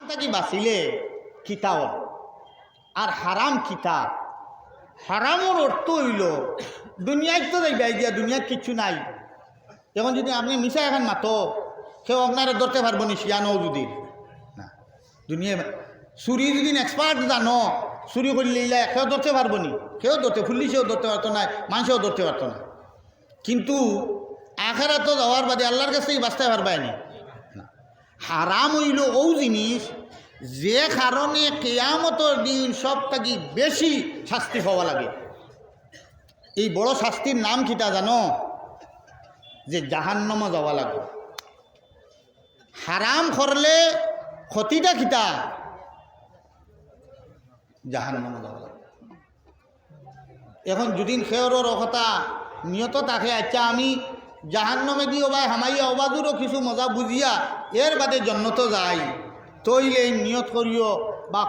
থাকি বাঁচিলে কিতাও আর হারাম কিতা। হারামর অর্থ হইল দুনিয়ায় তো যাইবাই দিয়া, দুনিয়ার কিচ্ছু নাই। এখন যদি আপনি মিশা এখন মাতো, কেউ আপনারা ধরতে পারবো নি, শিয়ানো যদি না। দুনিয়া চুরি যদি এক্সপার্ট জানো, চুরি করলে কেউ ধরতে পারবো নি, কেউ ধরতে, পুলিশেও ধরতে পারতো না, মানুষেও ধরতে পারতো না। কিন্তু আখেরাত তো যাওয়ার বাদে আল্লাহর কাছ থেকে বাঁচতে পারবাই না। হারাম হইল ও জিনিস যে কারণে কিয়ামতের দিন সব থেকে বেশি শাস্তি হওয়া লাগে। এই বড় শাস্তির নাম কিটা জানো? যে জাহান্নামে যাওয়া লাগে। হারাম করলে ক্ষতিটা কিটা? জাহান্নামে যাওয়া লাগে। এখন যদি খেয়রের কথা নিয়ত থাকে, আচ্ছা আমি জাহান্নামে দিও বা হামাইয়া অবাদুরও কিছু মজা বুঝিয়া এর বাদে জন্নত যাই, তৈলে নিয়ত করিও বা